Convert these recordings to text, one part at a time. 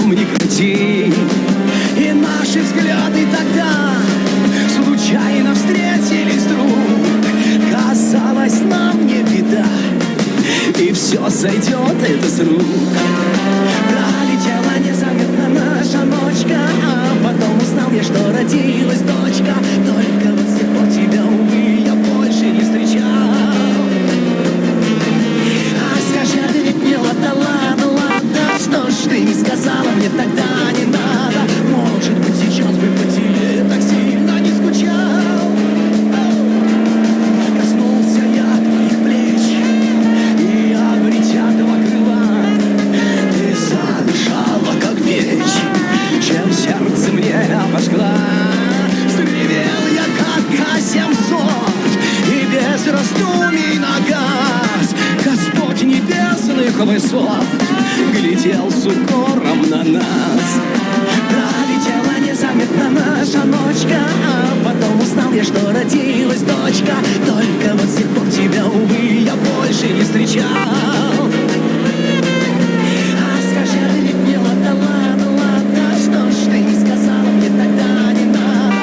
там ни крути. И наши взгляды тогда случайно встретились вдруг. Казалось, нам не беда, и все сойдет это с рук. Пролетела незаметно наша ночка, а потом узнал я, что родилась дочка. Только вот с тех пор тебя, увы, я больше не встречал. А скажи, а ты ведь мне ладно, ладно, ладно, что ж ты не сказала мне тогда не надо? Может быть, сейчас бы по тебе так сильно не скучал. Коснулся я твоих плеч, и обретя два крыла, ты задышала, как печь, чем сердце мне обожгла. Взревел я, как А-700, и без раздумий на газ Господь небесных высот глядел с укором на нас. Пролетела незаметно наша ночка, а потом узнал я, что родилась дочка. Только вот с тех пор тебя, увы, я больше не встречал. А скажи, а ты ведь мне ладно, ладно, ладно, что ж ты не сказала мне тогда не надо?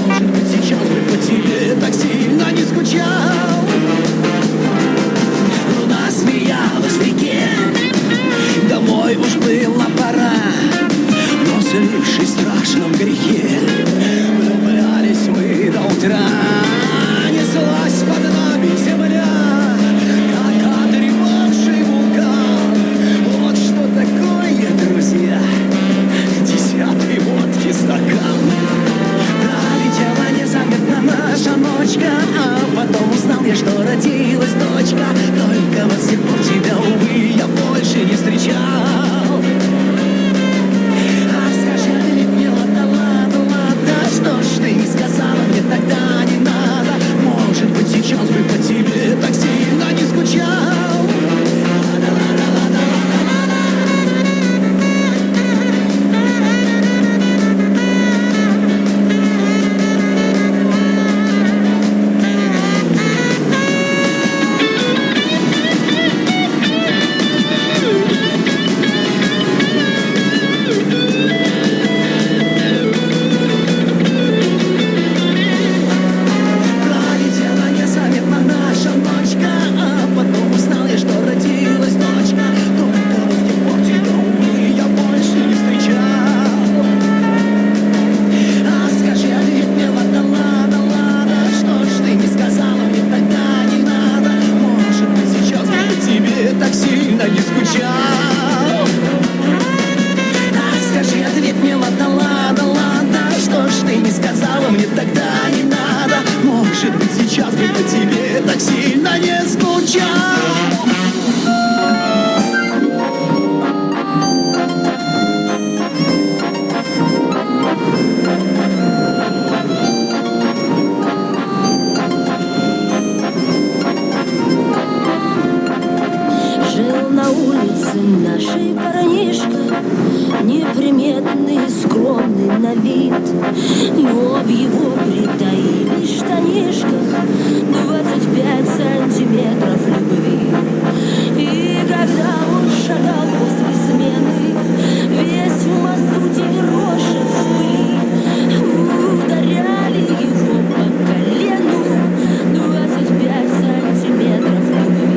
Может быть, сейчас бы по тебе так сильно не скучал. Луна смеялась в реке, домой уж была пора, но слившись в страшном грехе влюблялись мы до утра. Неслась под нами земля, как отревавший вулкан. Вот что такое, друзья, 10-й водки стакан. Пролетела незаметно наша ночка, а потом узнал я, что родилась дочка. Только вот с тех пор тебя, увы, я больше не встречал. А скажи, а ты ведь мне ладно, ладно, ладно, что ж ты не сказала мне тогда не надо? Может быть, сейчас бы по тебе так сильно не скучал. Нашей парнишка, неприметный, скромный на вид, но в его притаились штанишках 25 сантиметров любви. И когда он шагал после смены, весь в мазуте и роше в пыли, ударяли его по колену 25 сантиметров любви.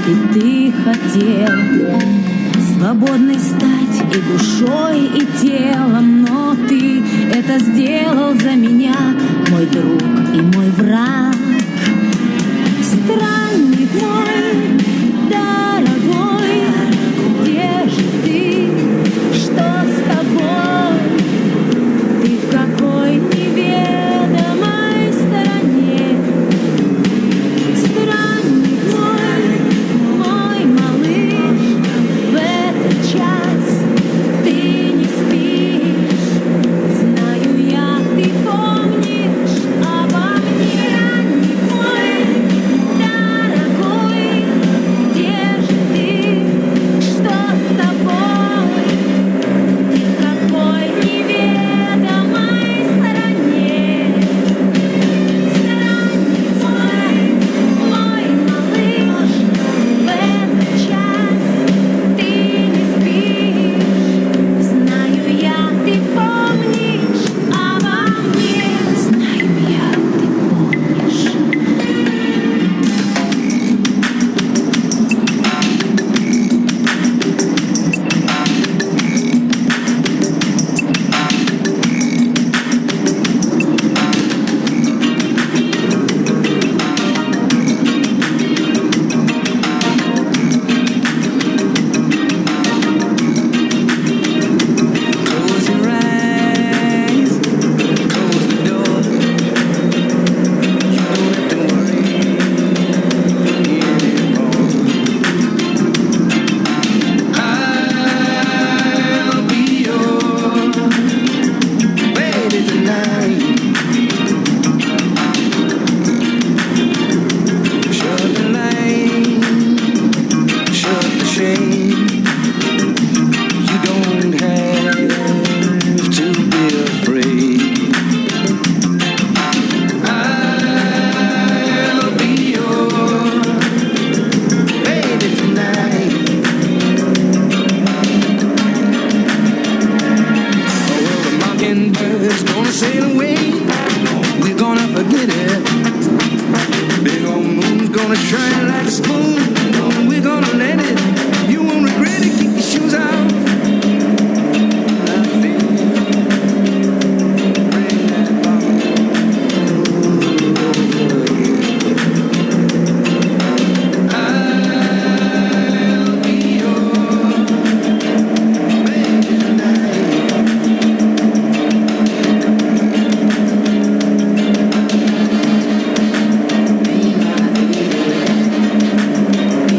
И ты хотел свободной стать и душой, и телом, но ты это сделал за меня, мой друг и мой враг. Странник мой, дорогой, где же ты, что с тобой? Ты в какой неведомой стороне? Странник мой малыш, в этот час ты не спишь. Знаю я, ты помнишь обо мне. Странник мой дорогой, где же ты, что с тобой? Ты в какой неведомой стороне? Странник мой малыш, в этот час ты не спишь. Знаю я, ты помнишь обо мне. Знаю я, ты помнишь. Close your eyes, close the door. You don't have to worry anymore. I'll be your baby tonight. Shut the light, shut the shade. You don't have to be afraid. I'll be your baby tonight. Oh, well, the mockingbird's gonna sail away. We're gonna forget it. Big old moon's gonna shine like a spoon. We're gonna let it. You won't regret it. Keep your shoes out. I feel bring that bottle over again. I'll be your baby tonight. Be my baby.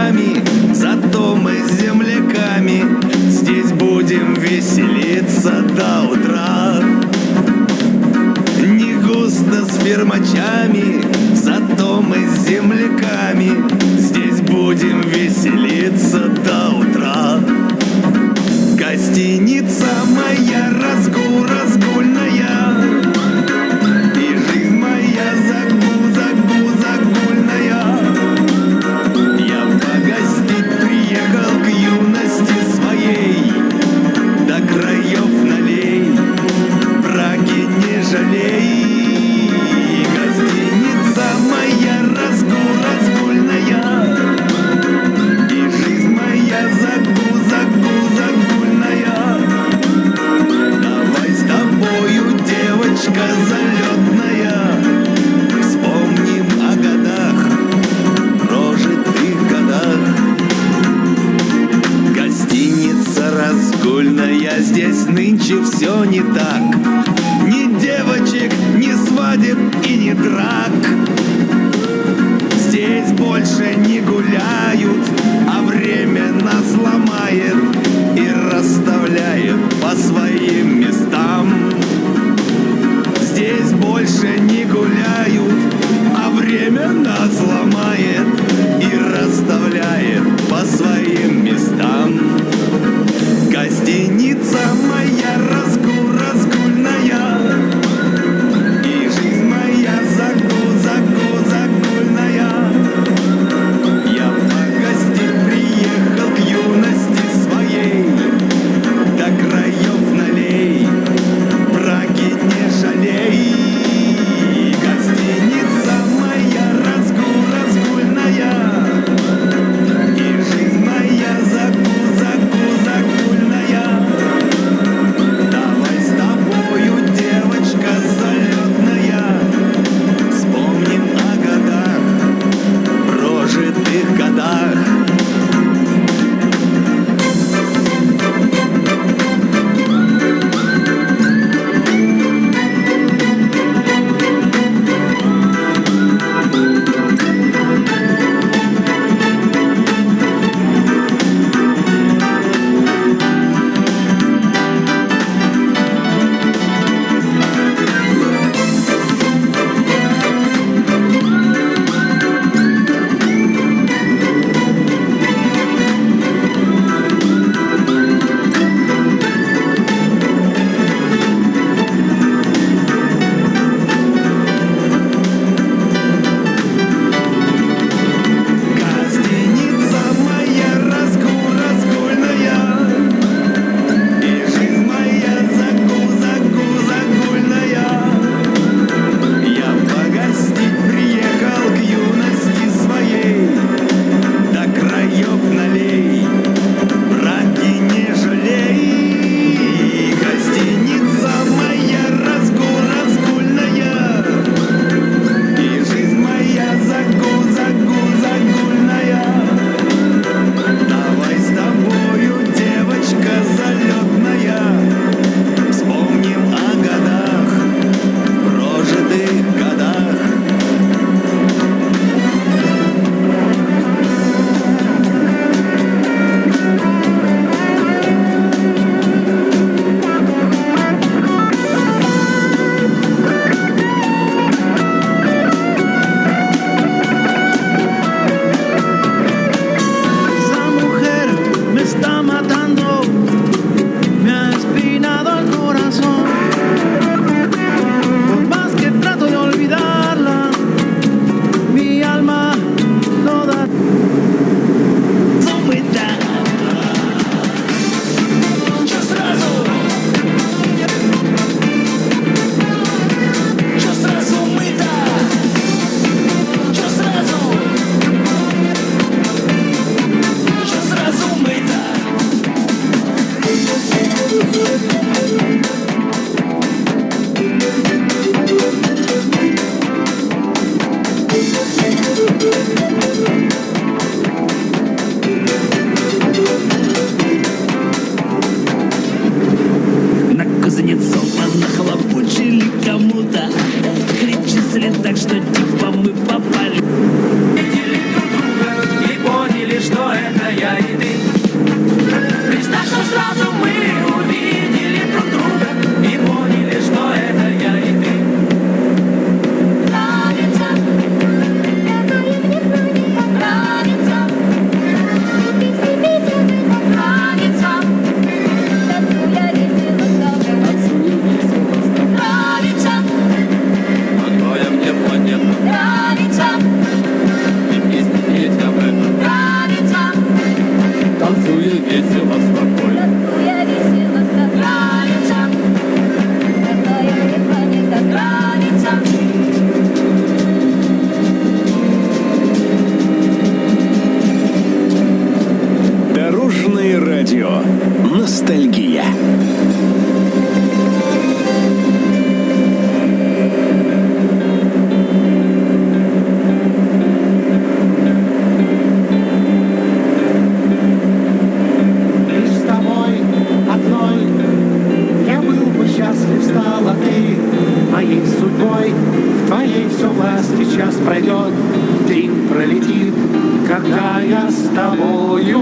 фермачами, зато мы с земляками здесь будем веселиться до утра. Не густо с фермачами, зато мы с земляками здесь будем веселиться до утра. Гостиница моя разгульная, и жизнь моя загульная. Я погостить приехал к юности своей, до краев налей, Праги не жалей. Гостиница моя разгульная, и жизнь моя загульная. Давай с тобою, девочка залетная, вспомним о годах, прожитых годах. Гостиница разгульная, здесь нынче все не так. Ни девочек, ни свадеб и ни драк. Здесь больше не гуляют, а время нас ломает и расставляет по своим местам. Здесь больше не гуляют, а время нас ломает и расставляет по своим местам. Гостиница моя разгульная, и жизнь моя загульная. Я погостить приехал к юности своей, сейчас пройдет, день пролетит, когда я с тобою.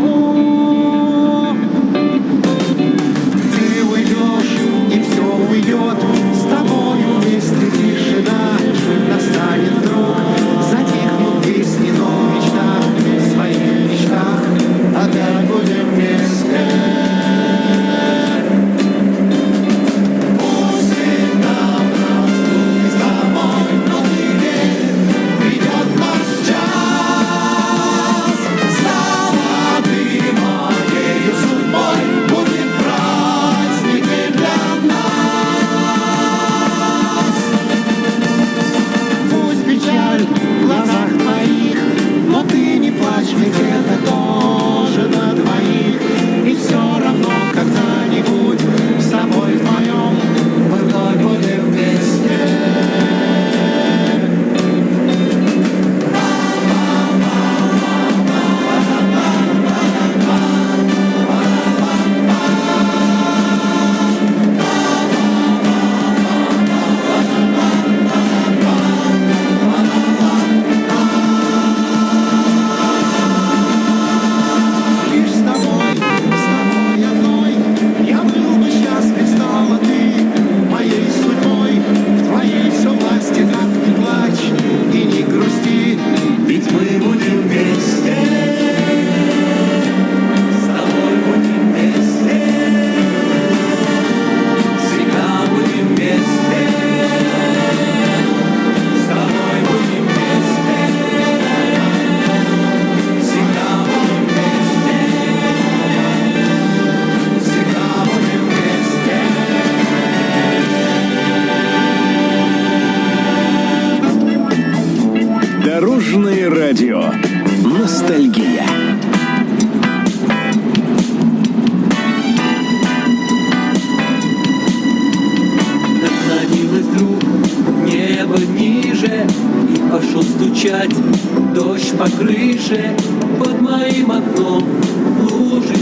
Ты уйдешь, и все уйдет, с тобою вместе тишина. Настанет вдруг, затихнут песни, но в мечтах, в своих мечтах опять будем вместе. Ведь это тоже на двоих. И все равно когда-нибудь с тобой вдвоем мы вновь будем вместе. Дорожное радио. Ностальгия. Наклонилось вдруг небо ниже, и пошел стучать дождь по крыше. Под моим окном лужи